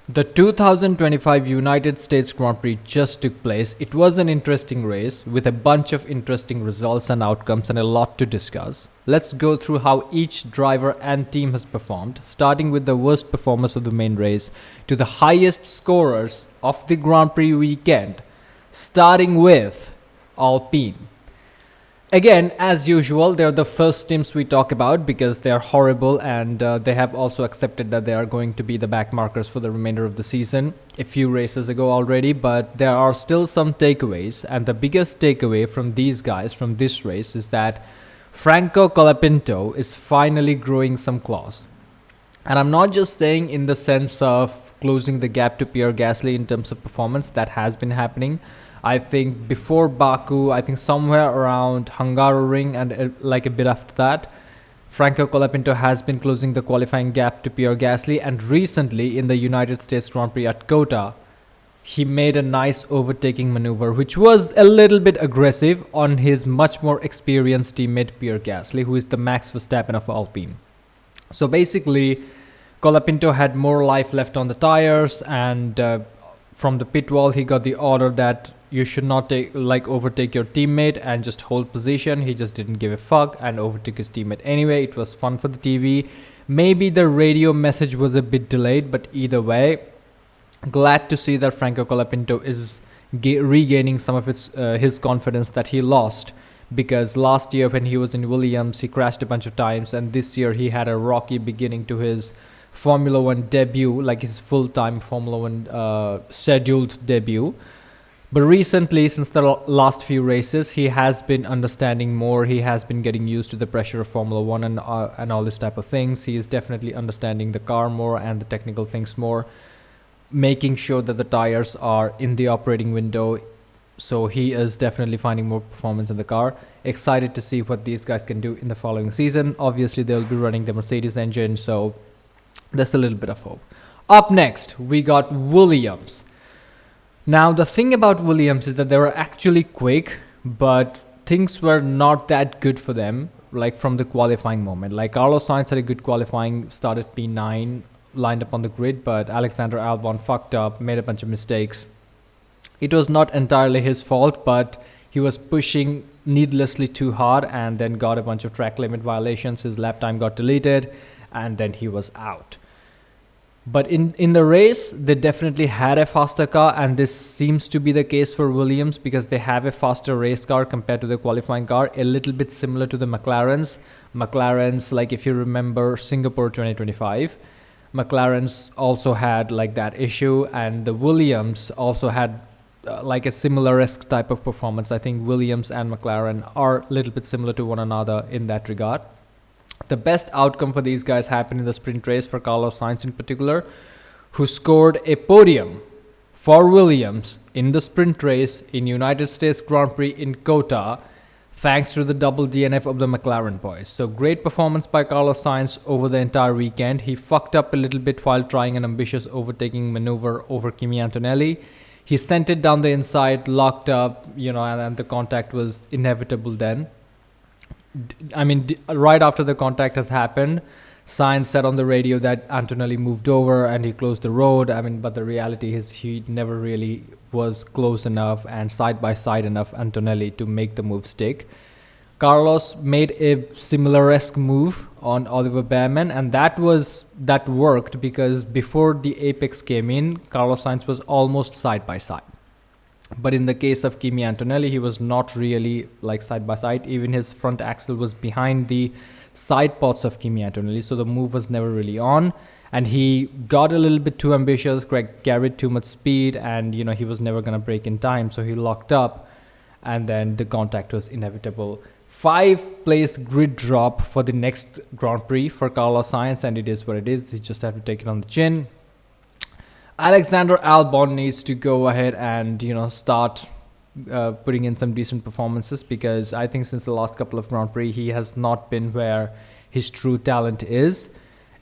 The 2025 United States Grand Prix just took place. It was an interesting race with a bunch of interesting results and outcomes and a lot to discuss. Let's go through how each driver and team has performed, starting with the worst performers of the main race to the highest scorers of the Grand Prix weekend, starting with Alpine. Again, as usual, they're the first teams we talk about because they're horrible and they have also accepted that they are going to be the backmarkers for the remainder of the season a few races ago already, but there are still some takeaways, and the biggest takeaway from these guys from this race is that Franco Colapinto is finally growing some claws. And I'm not just saying in the sense of closing the gap to Pierre Gasly in terms of performance. That has been happening. I think before Baku, I think somewhere around Hungaroring and like a bit after that, Franco Colapinto has been closing the qualifying gap to Pierre Gasly, and recently in the United States Grand Prix at COTA, he made a nice overtaking maneuver, which was a little bit aggressive on his much more experienced teammate Pierre Gasly, who is the Max Verstappen of Alpine. So basically, Colapinto had more life left on the tires, and from the pit wall, he got the order that you should not overtake your teammate and just hold position. He just didn't give a fuck and overtook his teammate anyway. It was fun for the TV. Maybe the radio message was a bit delayed, but either way, glad to see that Franco Colapinto is regaining some of his confidence that he lost, because last year when he was in Williams, he crashed a bunch of times, and this year he had a rocky beginning to his Formula One debut, like his full-time Formula One scheduled debut. But recently, since the last few races, he has been understanding more. He has been getting used to the pressure of Formula One and all this type of things. He is definitely understanding the car more and the technical things more, making sure that the tires are in the operating window. So he is definitely finding more performance in the car. Excited to see what these guys can do in the following season. Obviously, they'll be running the Mercedes engine, so there's a little bit of hope. Up next, we got Williams. Now, the thing about Williams is that they were actually quick, but things were not that good for them, like from the qualifying moment. Like Carlos Sainz had a good qualifying, started P9, lined up on the grid, but Alexander Albon fucked up, made a bunch of mistakes. It was not entirely his fault, but he was pushing needlessly too hard and then got a bunch of track limit violations. His lap time got deleted, and then he was out. But in the race, they definitely had a faster car, and this seems to be the case for Williams because they have a faster race car compared to the qualifying car, a little bit similar to the McLarens. McLarens, like if you remember Singapore 2025, McLarens also had like that issue, and the Williams also had like a similar-esque type of performance. I think Williams and McLaren are a little bit similar to one another in that regard. The best outcome for these guys happened in the sprint race for Carlos Sainz in particular, who scored a podium for Williams in the sprint race in United States Grand Prix in COTA, thanks to the double DNF of the McLaren boys. So great performance by Carlos Sainz over the entire weekend. He fucked up a little bit while trying an ambitious overtaking maneuver over Kimi Antonelli. He sent it down the inside, locked up, and the contact was inevitable then. Right after the contact has happened, Sainz said on the radio that Antonelli moved over and he closed the road. But the reality is he never really was close enough and side by side enough Antonelli to make the move stick. Carlos made a similar-esque move on Oliver Behrman, and that worked because before the apex came in, Carlos Sainz was almost side by side. But in the case of Kimi Antonelli, he was not really like side by side. Even his front axle was behind the side pods of Kimi Antonelli, so the move was never really on. And he got a little bit too ambitious, carried too much speed, and he was never going to brake in time, so he locked up, and then the contact was inevitable. 5-place grid drop for the next Grand Prix for Carlos Sainz, and it is what it is. He just have to take it on the chin. Alexander Albon needs to go ahead and start putting in some decent performances, because I think since the last couple of Grand Prix he has not been where his true talent is.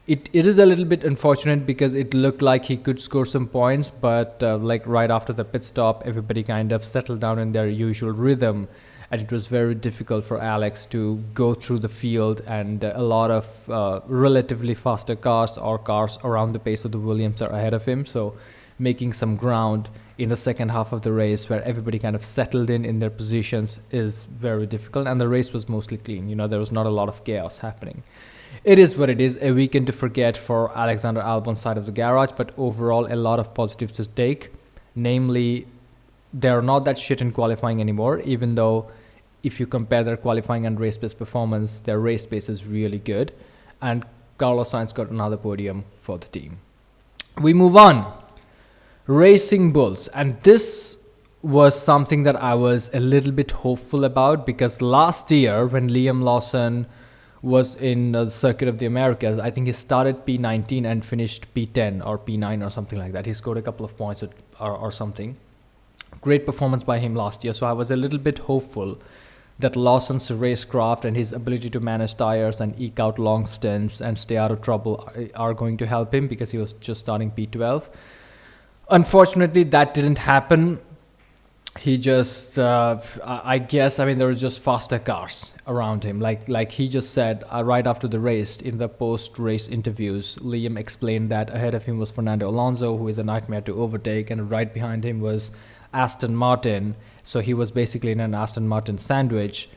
It is a little bit unfortunate because it looked like he could score some points, but right after the pit stop, everybody kind of settled down in their usual rhythm, and it was very difficult for Alex to go through the field, and a lot of relatively faster cars or cars around the pace of the Williams are ahead of him. So making some ground in the second half of the race where everybody kind of settled in their positions is very difficult, and the race was mostly clean. There was not a lot of chaos happening. It is what it is, a weekend to forget for Alexander Albon's side of the garage, but overall a lot of positives to take. Namely, they're not that shit in qualifying anymore, even though if you compare their qualifying and race pace performance, their race pace is really good. And Carlos Sainz got another podium for the team. We move on. Racing Bulls. And this was something that I was a little bit hopeful about, because last year when Liam Lawson was in the Circuit of the Americas, I think he started P19 and finished P10 or P9 or something like that. He scored a couple of points or something. Great performance by him last year. So I was a little bit hopeful that Lawson's racecraft and his ability to manage tires and eke out long stints and stay out of trouble are going to help him, because he was just starting P12. Unfortunately, that didn't happen. He just, I guess, there were just faster cars around him. Like he just said right after the race, in the post-race interviews, Liam explained that ahead of him was Fernando Alonso, who is a nightmare to overtake, and right behind him was Aston Martin. So he was basically in an Aston Martin sandwich,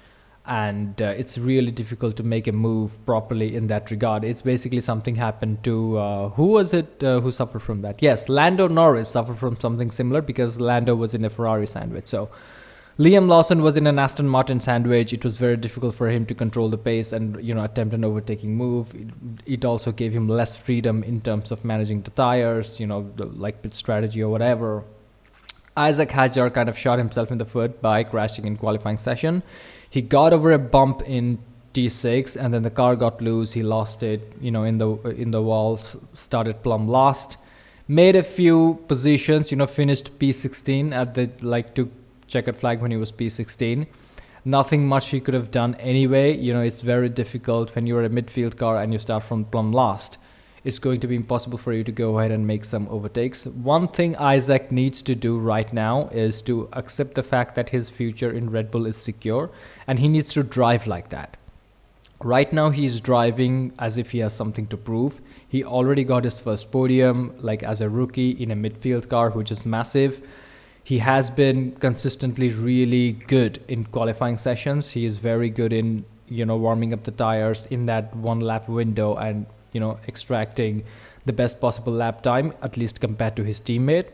and it's really difficult to make a move properly in that regard. It's basically something happened to, who was it who suffered from that? Yes, Lando Norris suffered from something similar, because Lando was in a Ferrari sandwich. So Liam Lawson was in an Aston Martin sandwich. It was very difficult for him to control the pace and, attempt an overtaking move. It also gave him less freedom in terms of managing the tires, like pit strategy or whatever. Isaac Hadjar kind of shot himself in the foot by crashing in qualifying session. He got over a bump in T6, and then the car got loose. He lost it, in the wall, started plumb last. Made a few positions, finished P16 at the took checkered flag when he was P16. Nothing much he could have done anyway. It's very difficult when you're a midfield car and you start from plumb last. It's going to be impossible for you to go ahead and make some overtakes. One thing Isaac needs to do right now is to accept the fact that his future in Red Bull is secure, and he needs to drive like that. Right now he's driving as if he has something to prove. He already got his first podium as a rookie in a midfield car, which is massive. He has been consistently really good in qualifying sessions. He is very good in warming up the tires in that 1 lap window and extracting the best possible lap time, at least compared to his teammate.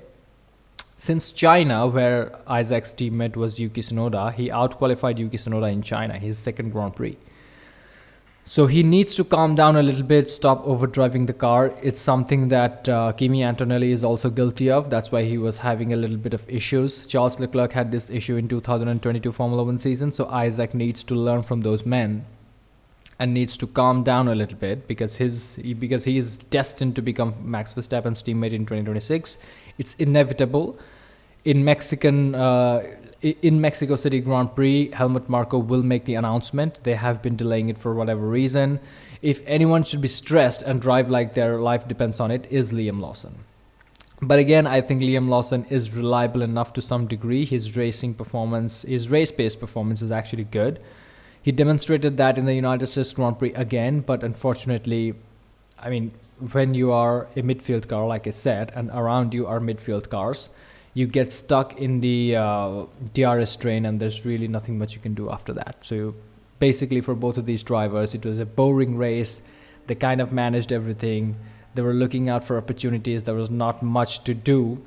Since China, where Isaac's teammate was Yuki Tsunoda, he out-qualified Yuki Tsunoda in China, his second Grand Prix. So he needs to calm down a little bit, stop overdriving the car. It's something that Kimi Antonelli is also guilty of. That's why he was having a little bit of issues. Charles Leclerc had this issue in 2022 Formula 1 season, so Isaac needs to learn from those men and needs to calm down a little bit, because he is destined to become Max Verstappen's teammate in 2026. It's inevitable. In Mexico City Grand Prix, Helmut Marko will make the announcement. They have been delaying it for whatever reason. If anyone should be stressed and drive like their life depends on it, is Liam Lawson. But again, I think Liam Lawson is reliable enough to some degree. His racing performance, his race-based performance is actually good. He demonstrated that in the United States Grand Prix again, but unfortunately, when you are a midfield car, like I said, and around you are midfield cars, you get stuck in the DRS train, and there's really nothing much you can do after that. So basically for both of these drivers, it was a boring race. They kind of managed everything. They were looking out for opportunities. There was not much to do.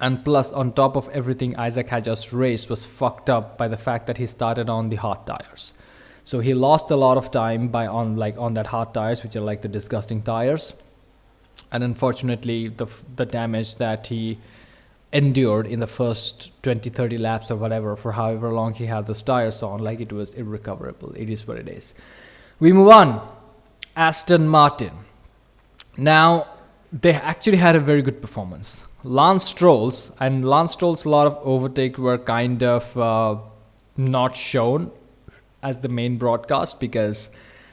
And plus, on top of everything, Isaac Hadjar's race was fucked up by the fact that he started on the hard tires. So he lost a lot of time on that hard tires, which are like the disgusting tires. And unfortunately, the damage that he endured in the first 20-30 laps or whatever, for however long he had those tires on, it was irrecoverable. It is what it is. We move on. Aston Martin. Now, they actually had a very good performance. Lance Stroll's a lot of overtake were kind of not shown as the main broadcast, because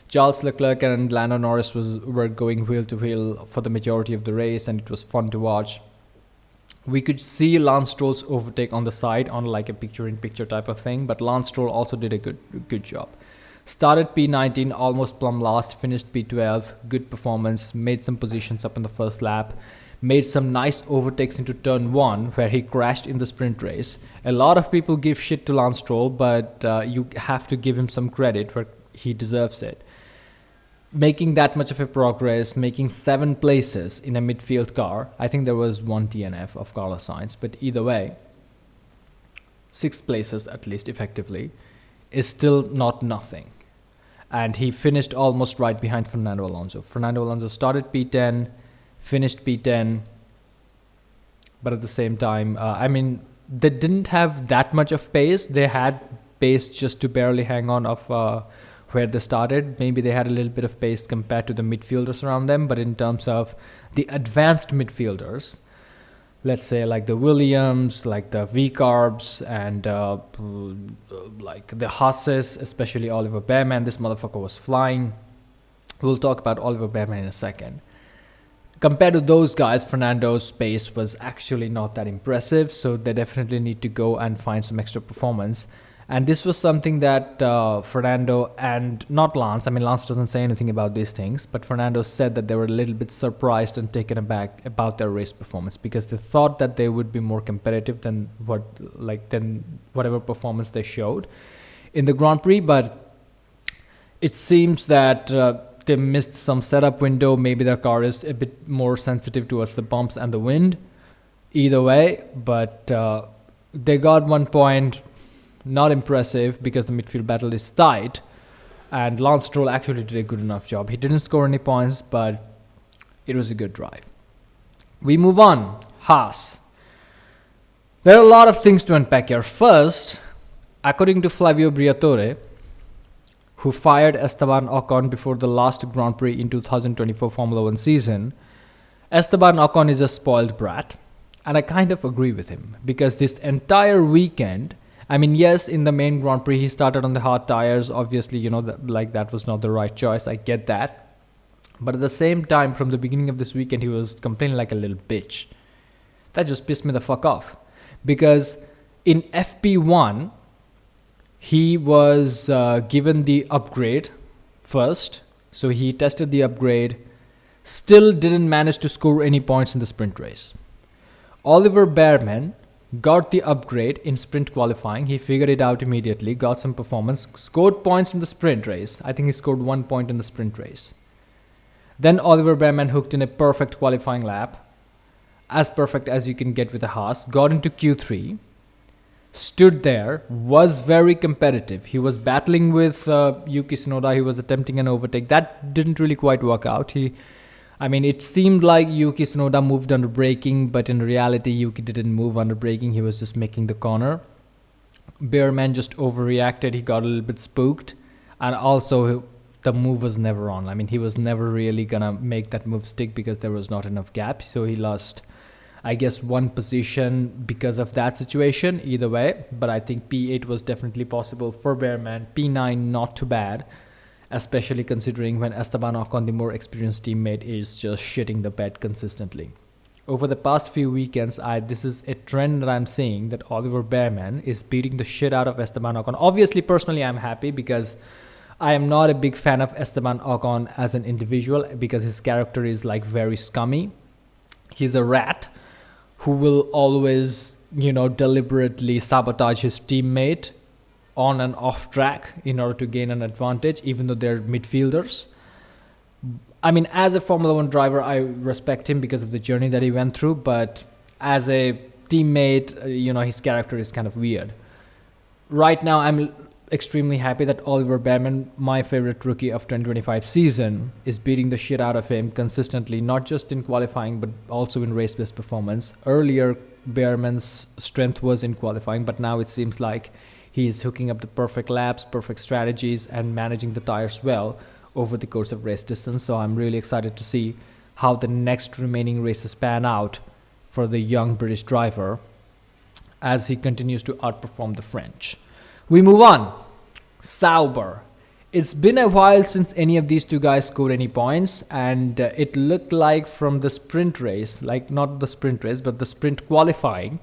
Charles Leclerc and Lando Norris were going wheel to wheel for the majority of the race, and it was fun to watch. We could see Lance Stroll's overtake on the side on like a picture-in-picture type of thing, but Lance Stroll also did a good job. Started P19, almost plumb last, finished P12, good performance, made some positions up in the first lap, made some nice overtakes into turn 1 where he crashed in the sprint race. A lot of people give shit to Lance Stroll, but you have to give him some credit where he deserves it. Making that much of a progress, making 7 places in a midfield car. I think there was 1 DNF of Carlos Sainz, but either way, 6 places at least effectively is still not nothing. And he finished almost right behind Fernando Alonso. Fernando Alonso started P10, finished P10, but at the same time, they didn't have that much of pace. They had pace just to barely hang on of where they started. Maybe they had a little bit of pace compared to the midfielders around them, but in terms of the advanced midfielders, let's say like the Williams, like the V-Carbs, and like the Haas's, especially Oliver Behrman, this motherfucker was flying. We'll talk about Oliver Behrman in a second. Compared to those guys, Fernando's pace was actually not that impressive, so they definitely need to go and find some extra performance. And this was something that Fernando and not Lance, Lance doesn't say anything about these things, but Fernando said that they were a little bit surprised and taken aback about their race performance because they thought that they would be more competitive than whatever performance they showed in the Grand Prix. But it seems that they missed some setup window. Maybe their car is a bit more sensitive towards the bumps and the wind. Either way, but they got 1 point. Not impressive because the midfield battle is tight, and Lance Stroll actually did a good enough job. He didn't score any points, but it was a good drive. We move on. Haas. There are a lot of things to unpack here. First, according to Flavio Briatore, who fired Esteban Ocon before the last Grand Prix in 2024 Formula 1 season, Esteban Ocon is a spoiled brat, and I kind of agree with him because this entire weekend, yes, in the main Grand Prix, he started on the hard tires. Obviously, that was not the right choice. I get that. But at the same time, from the beginning of this weekend, he was complaining like a little bitch. That just pissed me the fuck off. Because in FP1, he was given the upgrade first. So he tested the upgrade. Still didn't manage to score any points in the sprint race. Oliver Behrman got the upgrade in sprint qualifying. He figured it out immediately, got some performance, scored points in the sprint race. I think he scored 1 point in the sprint race. Then Oliver Behrman hooked in a perfect qualifying lap, as perfect as you can get with a Haas, got into Q3, stood there, was very competitive. He was battling with Yuki Tsunoda. He was attempting an overtake. That didn't really quite work out. It seemed like Yuki Tsunoda moved under braking, but in reality, Yuki didn't move under braking. He was just making the corner. Behrman just overreacted. He got a little bit spooked. And also, the move was never on. He was never really going to make that move stick because there was not enough gap. So he lost, 1 position because of that situation. Either way, but I think P8 was definitely possible for Behrman. P9, not too bad. Especially considering when Esteban Ocon, the more experienced teammate, is just shitting the bed consistently. Over the past few weekends, this is a trend that I'm seeing, that Oliver Behrman is beating the shit out of Esteban Ocon. Obviously, personally, I'm happy because I am not a big fan of Esteban Ocon as an individual because his character is very scummy. He's a rat who will always, deliberately sabotage his teammate on and off track in order to gain an advantage, even though they're midfielders. As a Formula 1 driver, I respect him because of the journey that he went through, but as a teammate, his character is kind of weird. Right now, I'm extremely happy that Oliver Behrman, my favorite rookie of 2025 season, is beating the shit out of him consistently, not just in qualifying, but also in race-based performance. Earlier, Behrman's strength was in qualifying, but now it seems like he is hooking up the perfect laps, perfect strategies, and managing the tires well over the course of race distance. So I'm really excited to see how the next remaining races pan out for the young British driver as he continues to outperform the French. We move on. Sauber. It's been a while since any of these two guys scored any points, and it looked like from the sprint race, like not the sprint race, but the sprint qualifying,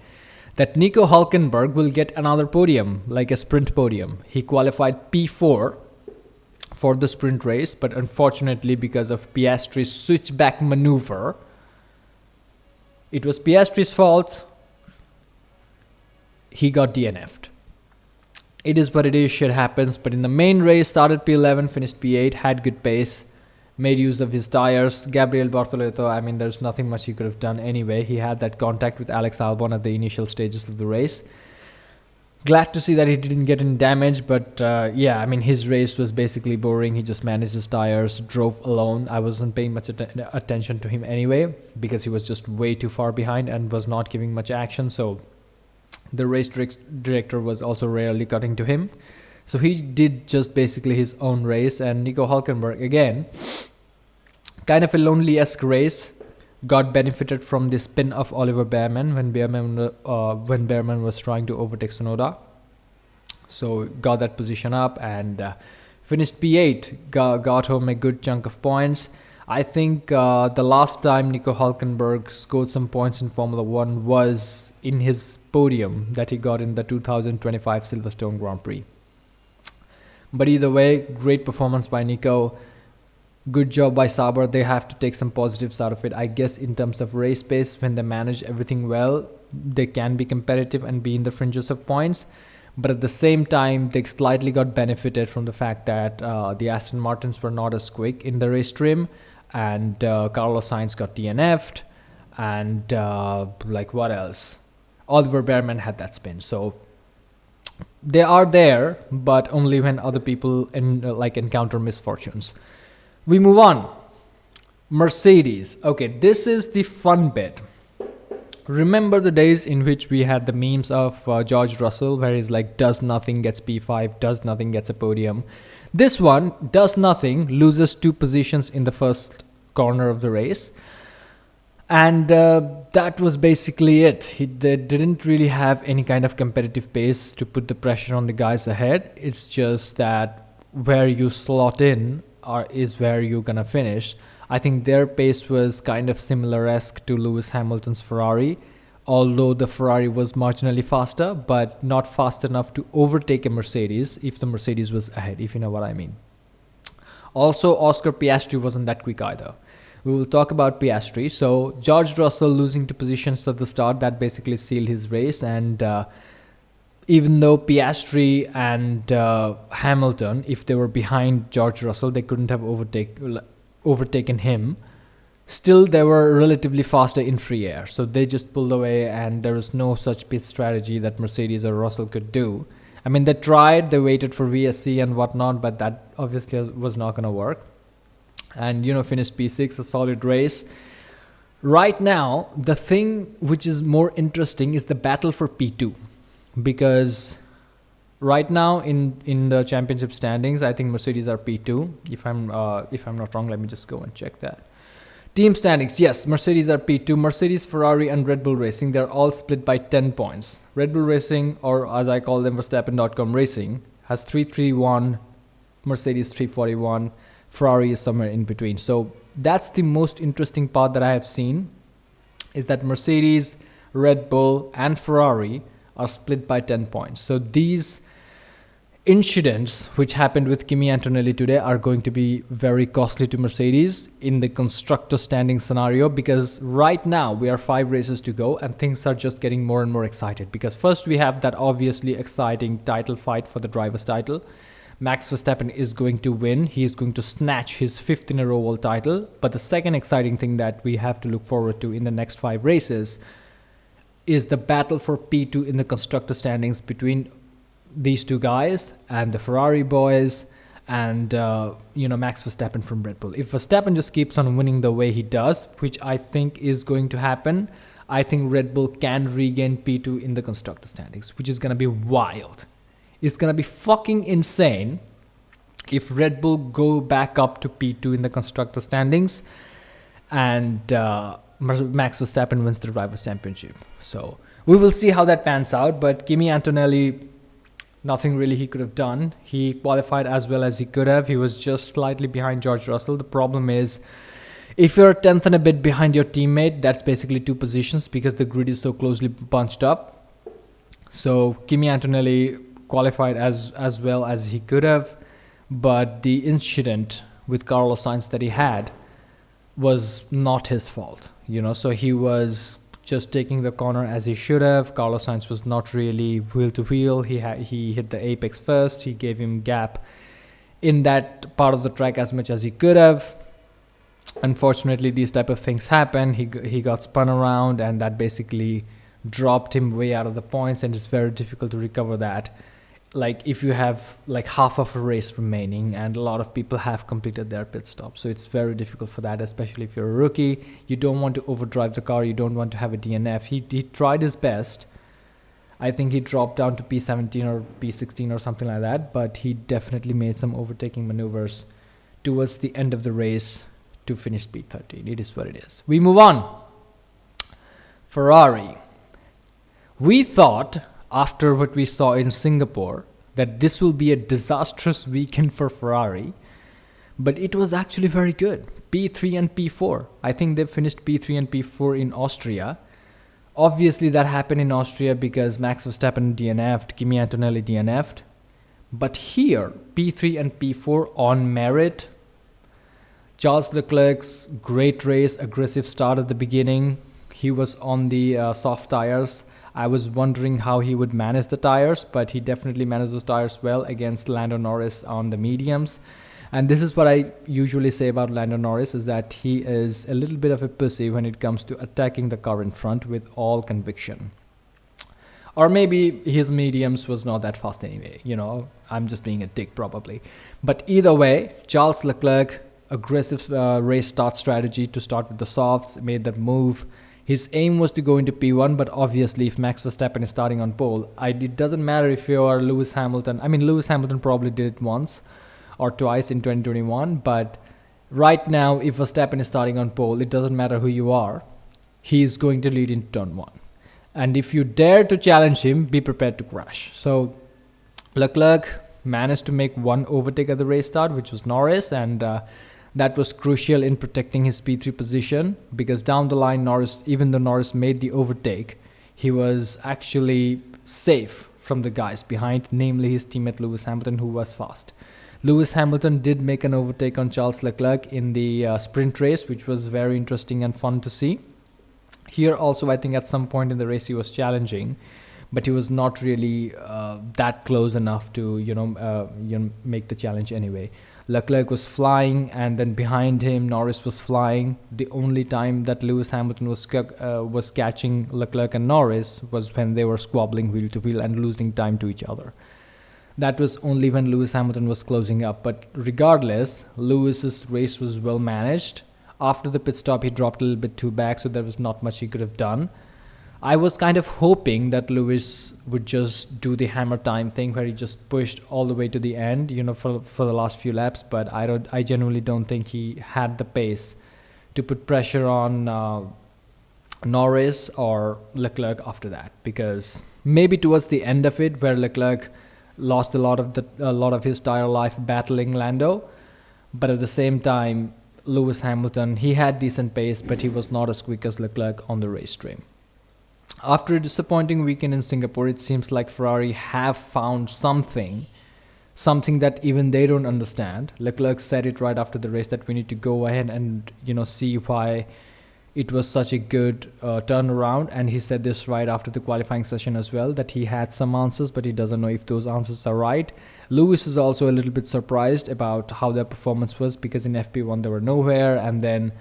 that Nico Hülkenberg will get another podium, like a sprint podium. He qualified P4 for the sprint race, but unfortunately, because of Piastri's switchback maneuver, it was Piastri's fault. He got DNF'd. It is what it is, shit happens. But in the main race, started P11, finished P8, had good pace, made use of his tires. Gabriel Bortoleto, I mean, there's nothing much he could have done anyway. He had that contact with Alex Albon at the initial stages of the race. Glad to see that he didn't get any damage, but yeah, I mean, his race was basically boring. He just managed his tires, drove alone. I wasn't paying much attention to him anyway, because he was just way too far behind and was not giving much action, so the race director was also rarely cutting to him. So he did just basically his own race. And Nico Hülkenberg, again, kind of a lonely-esque race, got benefited from the spin of Oliver Bearman when Bearman was trying to overtake Tsunoda. So got that position up and finished P8, got home a good chunk of points. I think the last time Nico Hülkenberg scored some points in Formula 1 was in his podium that he got in the 2025 Silverstone Grand Prix. But either way, great performance by Nico. Good job by Sauber. They have to take some positives out of it. I guess in terms of race pace, when they manage everything well, they can be competitive and be in the fringes of points. But at the same time, they slightly got benefited from the fact that the Aston Martins were not as quick in the race trim. And Carlos Sainz got DNF'd, and like what else? Oliver Bearman had that spin. So they are there, but only when other people encounter misfortunes. We move on. Mercedes. Okay, this is the fun bit. Remember the days in which we had the memes of George Russell, where he's like, does nothing, gets P5, does nothing, gets a podium. This one does nothing, loses 2 positions in the first corner of the race. And that was basically it. They didn't really have any kind of competitive pace to put the pressure on the guys ahead. It's just that where you slot in is where you're going to finish. I think their pace was kind of similar-esque to Lewis Hamilton's Ferrari, although the Ferrari was marginally faster, but not fast enough to overtake a Mercedes if the Mercedes was ahead, if you know what I mean. Also, Oscar Piastri wasn't that quick either. We will talk about Piastri. So, George Russell losing 2 positions at the start, that basically sealed his race. And even though Piastri and Hamilton, if they were behind George Russell, they couldn't have overtaken him. Still, they were relatively faster in free air, so they just pulled away, and there was no such pit strategy that Mercedes or Russell could do. I mean, they tried, they waited for VSC and whatnot, but that obviously was not going to work. And, finished P6, a solid race. Right now, the thing which is more interesting is the battle for P2, because right now in the championship standings, I think Mercedes are P2. If I'm not wrong, let me just go and check that. Team standings, yes, Mercedes are P2. Mercedes, Ferrari, and Red Bull Racing, they're all split by 10 points. Red Bull Racing, or as I call them, Verstappen.com Racing, has 331, Mercedes 341, Ferrari is somewhere in between. So that's the most interesting part that I have seen, is that Mercedes, Red Bull, and Ferrari are split by 10 points. So these incidents which happened with Kimi Antonelli today are going to be very costly to Mercedes in the constructor standing scenario, because right now we are 5 races to go and things are just getting more and more excited. Because first we have that obviously exciting title fight for the driver's title. Max Verstappen is going to win. He is going to snatch his 5th in a row world title. But the second exciting thing that we have to look forward to in the next 5 races is the battle for P2 in the constructor standings between these 2 guys and the Ferrari boys and Max Verstappen from Red Bull. If Verstappen just keeps on winning the way he does, which I think is going to happen, I think Red Bull can regain P2 in the constructor standings, which is going to be wild. It's going to be fucking insane if Red Bull go back up to P2 in the constructor standings and Max Verstappen wins the Drivers' Championship. So we will see how that pans out. But Kimi Antonelli, Nothing really he could have done. He qualified as well as he could have. He was just slightly behind George Russell. The problem is, if you're a tenth and a bit behind your teammate, that's basically 2 positions because the grid is so closely bunched up. So Kimi Antonelli qualified as well as he could have, but the incident with Carlos Sainz that he had was not his fault, so he was just taking the corner as he should have. Carlos Sainz was not really wheel to wheel. He hit the apex first. He gave him gap in that part of the track as much as he could have. Unfortunately, these type of things happen. He got spun around, and that basically dropped him way out of the points, and it's very difficult to recover that. Like if you have like half of a race remaining and a lot of people have completed their pit stop, so it's very difficult for that, especially if you're a rookie. You don't want to overdrive the car, you don't want to have a DNF. He tried his best. I think he dropped down to P17 or P16 or something like that, but he definitely made some overtaking maneuvers towards the end of the race to finish P13. It is what it is. We move on. Ferrari. We thought, after what we saw in Singapore, that this will be a disastrous weekend for Ferrari, but it was actually very good. P3 and P4. I think they finished P3 and P4 in Austria. Obviously, that happened in Austria because Max Verstappen DNF'd, Kimi Antonelli DNF'd. But here, P3 and P4 on merit. Charles Leclerc's great race, aggressive start at the beginning. He was on the soft tires. I was wondering how he would manage the tires, but he definitely managed those tires well against Lando Norris on the mediums. And this is what I usually say about Lando Norris, is that he is a little bit of a pussy when it comes to attacking the car in front with all conviction. Or maybe his mediums was not that fast anyway, I'm just being a dick probably. But either way, Charles Leclerc, aggressive race start strategy to start with the softs, made that move. His aim was to go into P1, but obviously if Max Verstappen is starting on pole, it doesn't matter if you are Lewis Hamilton. I mean, Lewis Hamilton probably did it once or twice in 2021, but right now, if Verstappen is starting on pole, it doesn't matter who you are. He is going to lead into turn 1. And if you dare to challenge him, be prepared to crash. So Leclerc managed to make one overtake at the race start, which was Norris, and that was crucial in protecting his P3 position, because down the line, Norris, even though Norris made the overtake, he was actually safe from the guys behind, namely his teammate Lewis Hamilton, who was fast. Lewis Hamilton did make an overtake on Charles Leclerc in the sprint race, which was very interesting and fun to see. Here also, I think at some point in the race he was challenging, but he was not really that close enough to make the challenge anyway. Leclerc was flying, and then behind him Norris was flying. The only time that Lewis Hamilton was catching Leclerc and Norris was when they were squabbling wheel to wheel and losing time to each other. That was only when Lewis Hamilton was closing up. But regardless, Lewis's race was well managed. After the pit stop, he dropped a little bit too back, so there was not much he could have done. I was kind of hoping that Lewis would just do the hammer time thing where he just pushed all the way to the end, for the last few laps. But I genuinely don't think he had the pace to put pressure on Norris or Leclerc after that, because maybe towards the end of it, where Leclerc lost a lot of his tire life battling Lando, but at the same time, Lewis Hamilton, he had decent pace, but he was not as quick as Leclerc on the race stream. After a disappointing weekend in Singapore, it seems like Ferrari have found something that even they don't understand. Leclerc said it right after the race that we need to go ahead and see why it was such a good turnaround, and he said this right after the qualifying session as well, that he had some answers, but he doesn't know if those answers are right. Lewis is also a little bit surprised about how their performance was, because in FP1 they were nowhere, and then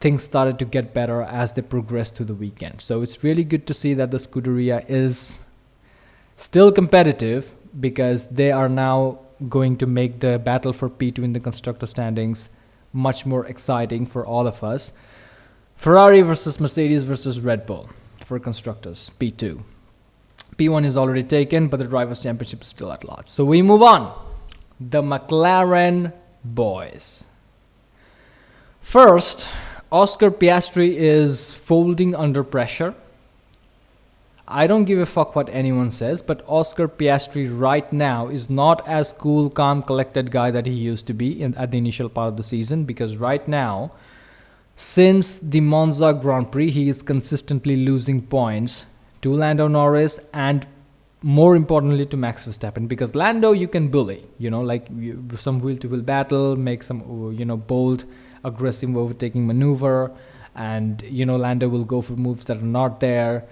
things started to get better as they progressed through the weekend. So it's really good to see that the Scuderia is still competitive, because they are now going to make the battle for P2 in the constructor standings much more exciting for all of us. Ferrari versus Mercedes versus Red Bull for constructors, P2. P1 is already taken, but the Drivers' Championship is still at large. So we move on. The McLaren boys. First, Oscar Piastri is folding under pressure. I don't give a fuck what anyone says, but Oscar Piastri right now is not as cool, calm, collected guy that he used to be at the initial part of the season, because right now, since the Monza Grand Prix, he is consistently losing points to Lando Norris and more importantly to Max Verstappen, because Lando you can bully, like some wheel-to-wheel battle, make some, bold, aggressive overtaking maneuver, and, Lando will go for moves that are not there.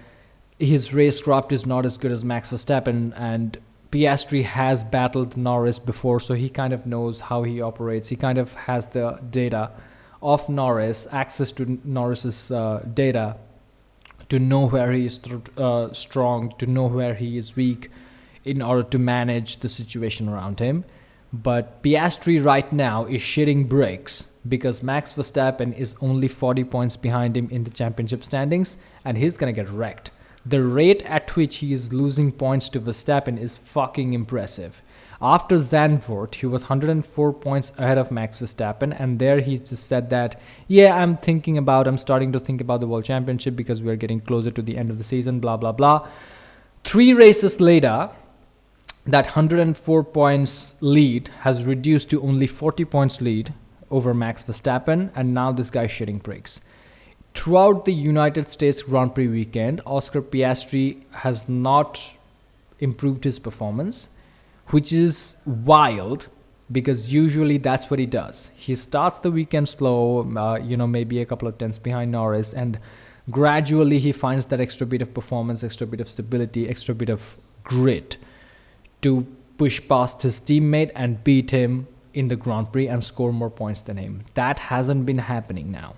His racecraft is not as good as Max Verstappen, and Piastri has battled Norris before, so he kind of knows how he operates. He kind of has the data of Norris, access to Norris's data, to know where he is strong, to know where he is weak, in order to manage the situation around him. But Piastri right now is shitting bricks because Max Verstappen is only 40 points behind him in the championship standings, and he's gonna get wrecked. The rate at which he is losing points to Verstappen is fucking impressive. After Zandvoort, he was 104 points ahead of Max Verstappen, and there he just said that, yeah, I'm starting to think about the World Championship because we're getting closer to the end of the season, blah, blah, blah. 3 races later, that 104 points lead has reduced to only 40 points lead over Max Verstappen, and now this guy's shitting bricks. Throughout the United States Grand Prix weekend, Oscar Piastri has not improved his performance, which is wild because usually that's what he does. He starts the weekend slow, maybe a couple of tenths behind Norris, and gradually he finds that extra bit of performance, extra bit of stability, extra bit of grit to push past his teammate and beat him in the Grand Prix and score more points than him. That hasn't been happening now.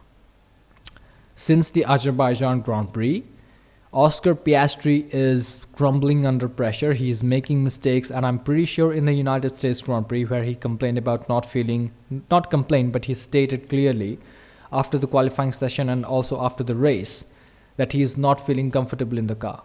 Since the Azerbaijan Grand Prix, Oscar Piastri is crumbling under pressure. He is making mistakes, and I'm pretty sure in the United States Grand Prix, where he complained about but he stated clearly after the qualifying session and also after the race that he is not feeling comfortable in the car.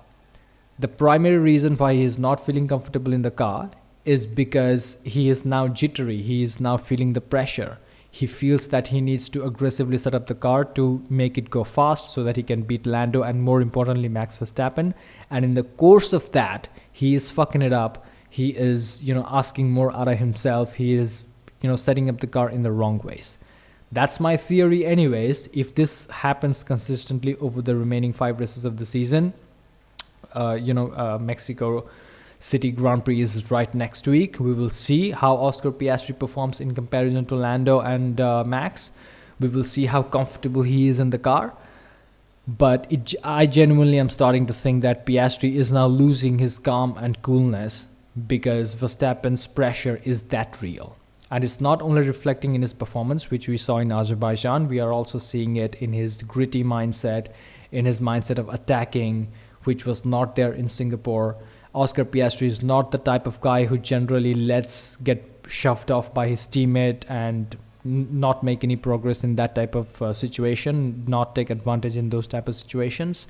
The primary reason why he is not feeling comfortable in the car is because he is now jittery. He is now feeling the pressure. He feels that he needs to aggressively set up the car to make it go fast so that he can beat Lando and more importantly Max Verstappen. And in the course of that, he is fucking it up. He is, asking more out of himself. He is, setting up the car in the wrong ways. That's my theory anyways. If this happens consistently over the remaining 5 races of the season, Mexico City Grand Prix is right next week. We will see how Oscar Piastri performs in comparison to Lando and Max. We will see how comfortable he is in the car. But I genuinely am starting to think that Piastri is now losing his calm and coolness because Verstappen's pressure is that real. And it's not only reflecting in his performance, which we saw in Azerbaijan, we are also seeing it in his gritty mindset, in his mindset of attacking, which was not there in Singapore. Oscar Piastri is not the type of guy who generally lets get shoved off by his teammate and not make any progress in that type of situation, not take advantage in those type of situations.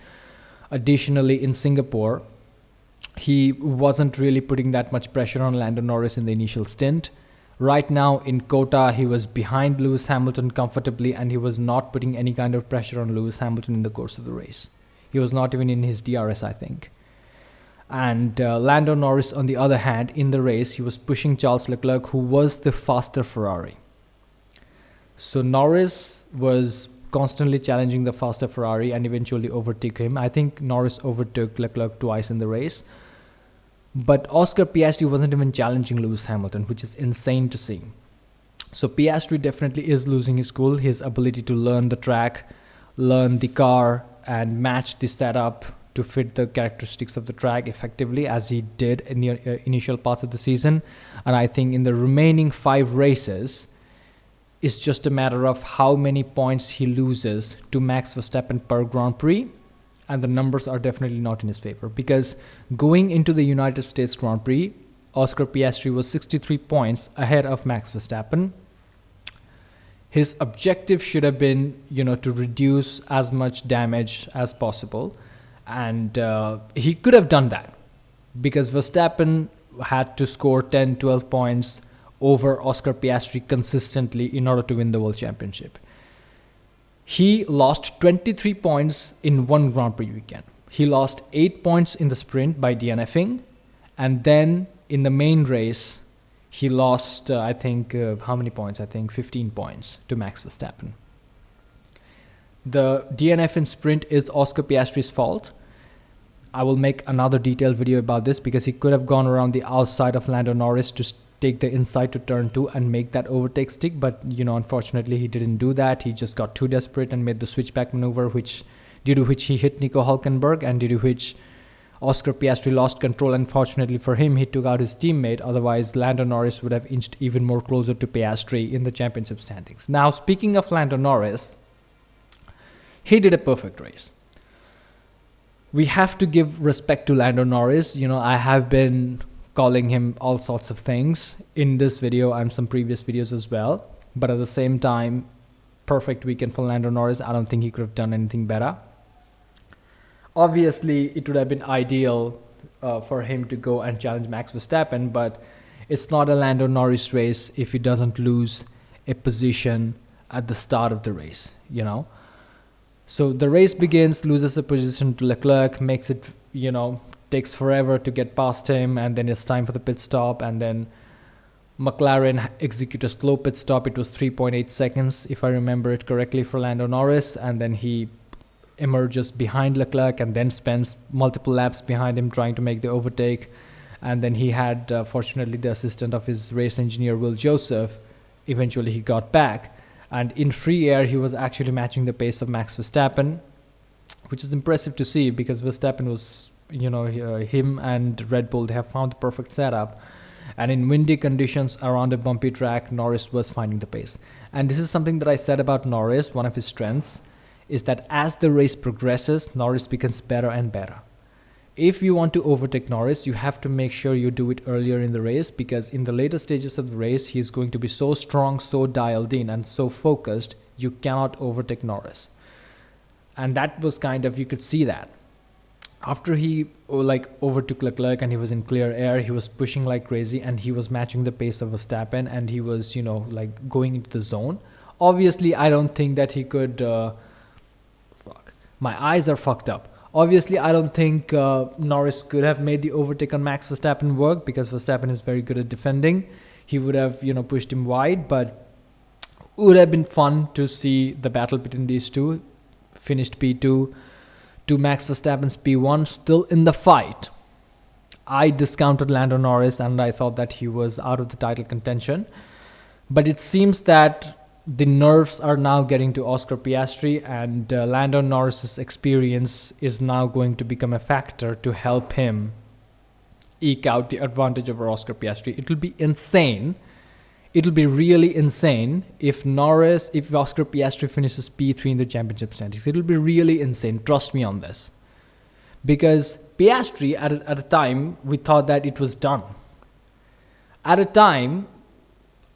Additionally, in Singapore, he wasn't really putting that much pressure on Lando Norris in the initial stint. Right now in Kota, he was behind Lewis Hamilton comfortably, and he was not putting any kind of pressure on Lewis Hamilton in the course of the race. He was not even in his DRS, I think. And Lando Norris, on the other hand, in the race, he was pushing Charles Leclerc, who was the faster Ferrari. So Norris was constantly challenging the faster Ferrari and eventually overtook him. I think Norris overtook Leclerc twice in the race. But Oscar Piastri wasn't even challenging Lewis Hamilton, which is insane to see. So Piastri definitely is losing his cool, his ability to learn the track, learn the car, and match the setup to fit the characteristics of the track effectively, as he did in the initial parts of the season. And I think in the remaining 5 races, it's just a matter of how many points he loses to Max Verstappen per Grand Prix. And the numbers are definitely not in his favor, because going into the United States Grand Prix, Oscar Piastri was 63 points ahead of Max Verstappen. His objective should have been, to reduce as much damage as possible. And he could have done that because Verstappen had to score 10, 12 points over Oscar Piastri consistently in order to win the World Championship. He lost 23 points in one Grand Prix weekend. He lost 8 points in the sprint by DNFing, and then in the main race, he lost, I think, how many points? I think 15 points to Max Verstappen. The DNF in sprint is Oscar Piastri's fault. I will make another detailed video about this because he could have gone around the outside of Lando Norris to take the inside to turn 2 and make that overtake stick. But, unfortunately, he didn't do that. He just got too desperate and made the switchback maneuver, due to which he hit Nico Hülkenberg, and due to which Oscar Piastri lost control. Unfortunately for him, he took out his teammate. Otherwise, Lando Norris would have inched even more closer to Piastri in the championship standings. Now, speaking of Lando Norris, he did a perfect race. We have to give respect to Lando Norris. I have been calling him all sorts of things in this video and some previous videos as well. But at the same time, perfect weekend for Lando Norris. I don't think he could have done anything better. Obviously, it would have been ideal for him to go and challenge Max Verstappen, but it's not a Lando Norris race if he doesn't lose a position at the start of the race, So the race begins, loses a position to Leclerc, makes it, takes forever to get past him, and then it's time for the pit stop, and then McLaren execute a slow pit stop. It was 3.8 seconds, if I remember it correctly, for Lando Norris, and then he emerges behind Leclerc and then spends multiple laps behind him trying to make the overtake. And then he had, fortunately, the assistant of his race engineer, Will Joseph. Eventually, he got back. And in free air, he was actually matching the pace of Max Verstappen, which is impressive to see because Verstappen was, him and Red Bull, they have found the perfect setup. And in windy conditions around a bumpy track, Norris was finding the pace. And this is something that I said about Norris. One of his strengths is that as the race progresses, Norris becomes better and better. If you want to overtake Norris, you have to make sure you do it earlier in the race, because in the later stages of the race, he's going to be so strong, so dialed in, and so focused, you cannot overtake Norris. And that was you could see that. After he overtook Leclerc and he was in clear air, he was pushing like crazy and he was matching the pace of Verstappen, and he was, going into the zone. Obviously, I don't think that he could... My eyes are fucked up. Obviously, I don't think Norris could have made the overtake on Max Verstappen work, because Verstappen is very good at defending. He would have, pushed him wide, but it would have been fun to see the battle between these two. Finished P2 to Max Verstappen's P1, still in the fight. I discounted Lando Norris and I thought that he was out of the title contention. But it seems that the nerves are now getting to Oscar Piastri, and Lando Norris's experience is now going to become a factor to help him eke out the advantage over Oscar Piastri. It will be insane. It will be really insane if Oscar Piastri finishes P3 in the championship standings. It will be really insane. Trust me on this. Because Piastri, at a time, we thought that it was done. At a time,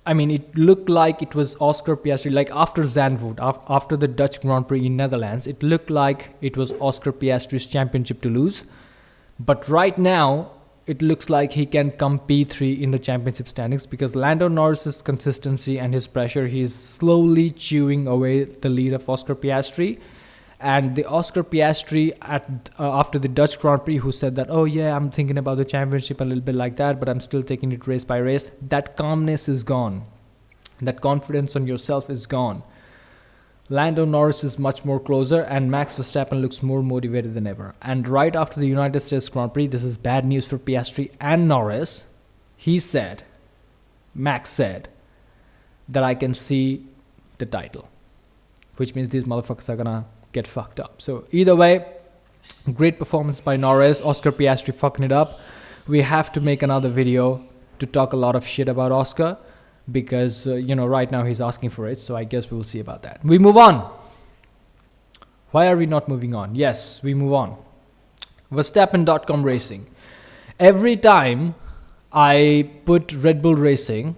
it looked like it was Oscar Piastri, like after Zandvoort, after the Dutch Grand Prix in Netherlands, it looked like it was Oscar Piastri's championship to lose. But right now, it looks like he can come P3 in the championship standings, because Lando Norris's consistency and his pressure, he's slowly chewing away the lead of Oscar Piastri. And the Oscar Piastri after the Dutch Grand Prix, who said that, oh yeah, I'm thinking about the championship a little bit like that, but I'm still taking it race by race. That calmness is gone. That confidence on yourself is gone. Lando Norris is much more closer, and Max Verstappen looks more motivated than ever. And right after the United States Grand Prix, this is bad news for Piastri and Norris. Max said, that I can see the title, which means these motherfuckers are gonna get fucked up. So either way, great performance by Norris. Oscar Piastri fucking it up. We have to make another video to talk a lot of shit about Oscar, because right now he's asking for it, so I guess we will see about that. We move on. Why are we not moving on? Yes, we move on. Verstappen.com Racing. Every time I put Red Bull Racing,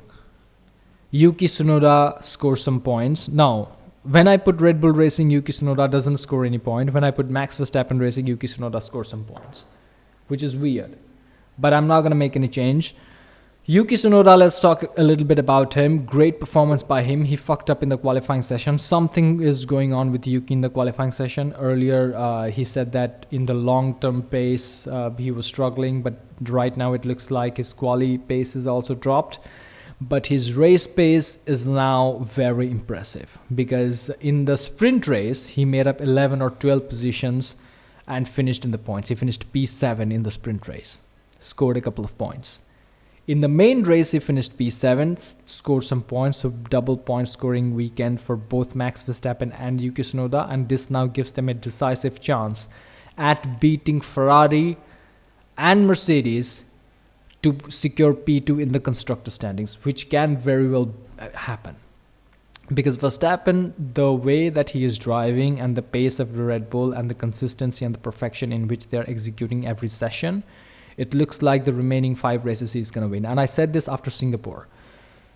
Yuki Tsunoda scores some points. Now, when I put Red Bull Racing, Yuki Tsunoda doesn't score any point. When I put Max Verstappen Racing, Yuki Tsunoda scores some points, which is weird. But I'm not going to make any change. Yuki Tsunoda, let's talk a little bit about him. Great performance by him. He fucked up in the qualifying session. Something is going on with Yuki in the qualifying session. Earlier, he said that in the long-term pace, he was struggling, but right now it looks like his quali pace is also dropped. But his race pace is now very impressive, because in the sprint race, he made up 11 or 12 positions and finished in the points. He finished P7 in the sprint race, scored a couple of points. In the main race, he finished P7, scored some points, so double point scoring weekend for both Max Verstappen and Yuki Tsunoda, and this now gives them a decisive chance at beating Ferrari and Mercedes to secure P2 in the constructor standings, which can very well happen. Because Verstappen, the way that he is driving and the pace of the Red Bull and the consistency and the perfection in which they're executing every session, it looks like the remaining 5 races he's going to win. And I said this after Singapore.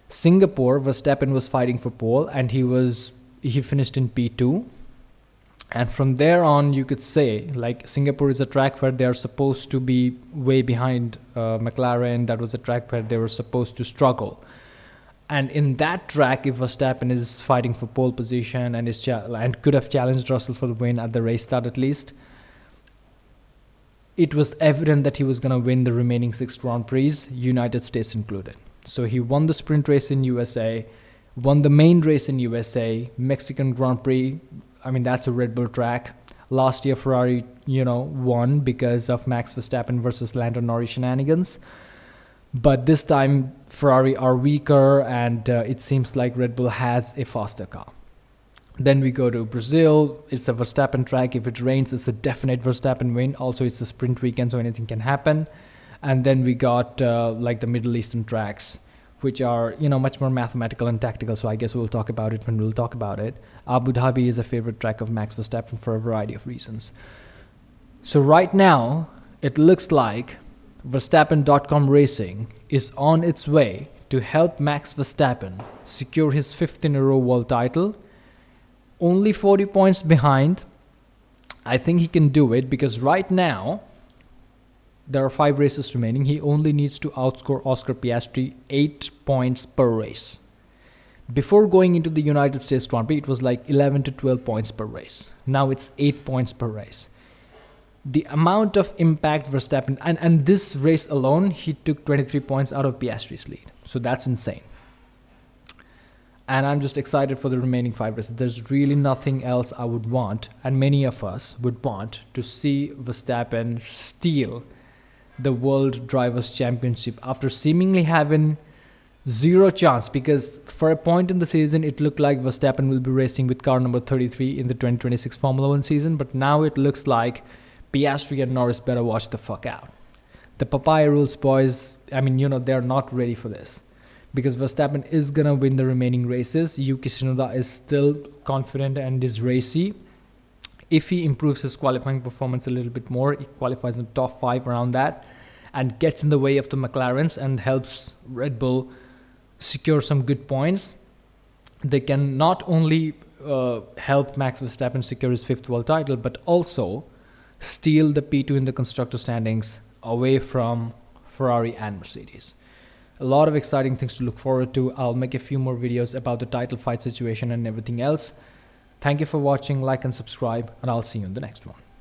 Verstappen was fighting for pole, and he finished in P2. And from there on, you could say, like, Singapore is a track where they're supposed to be way behind McLaren. That was a track where they were supposed to struggle. And in that track, if Verstappen is fighting for pole position and could have challenged Russell for the win at the race start at least, it was evident that he was going to win the remaining 6 Grand Prix, United States included. So he won the sprint race in USA, won the main race in USA, Mexican Grand Prix. I mean, that's a Red Bull track. Last year, Ferrari, won because of Max Verstappen versus Lando Norris shenanigans. But this time, Ferrari are weaker, and it seems like Red Bull has a faster car. Then we go to Brazil. It's a Verstappen track. If it rains, it's a definite Verstappen win. Also, it's a sprint weekend, so anything can happen. And then we got like the Middle Eastern tracks, which are, much more mathematical and tactical. So I guess we'll talk about it when we'll talk about it. Abu Dhabi is a favorite track of Max Verstappen for a variety of reasons. So right now, it looks like Verstappen.com Racing is on its way to help Max Verstappen secure his 5th in a row world title. Only 40 points behind. I think he can do it, because right now, there are 5 races remaining. He only needs to outscore Oscar Piastri 8 points per race. Before going into the United States Grand Prix, it was like 11 to 12 points per race. Now it's 8 points per race. The amount of impact Verstappen, and this race alone, he took 23 points out of Piastri's lead. So that's insane. And I'm just excited for the remaining 5 races. There's really nothing else I would want, and many of us would want, to see Verstappen steal the World Drivers' Championship after seemingly having zero chance, because for a point in the season, it looked like Verstappen will be racing with car number 33 in the 2026 Formula 1 season. But now it looks like Piastri and Norris better watch the fuck out. The papaya rules, boys. I mean, they're not ready for this, because Verstappen is going to win the remaining races. Yuki Tsunoda is still confident and is racy. If he improves his qualifying performance a little bit more, he qualifies in the top 5 around that, and gets in the way of the McLarens and helps Red Bull secure some good points, they can not only help Max Verstappen secure his 5th world title, but also steal the P2 in the constructor standings away from Ferrari and Mercedes. A lot of exciting things to look forward to. I'll make a few more videos about the title fight situation and everything else. Thank you for watching, like and subscribe, and I'll see you in the next one.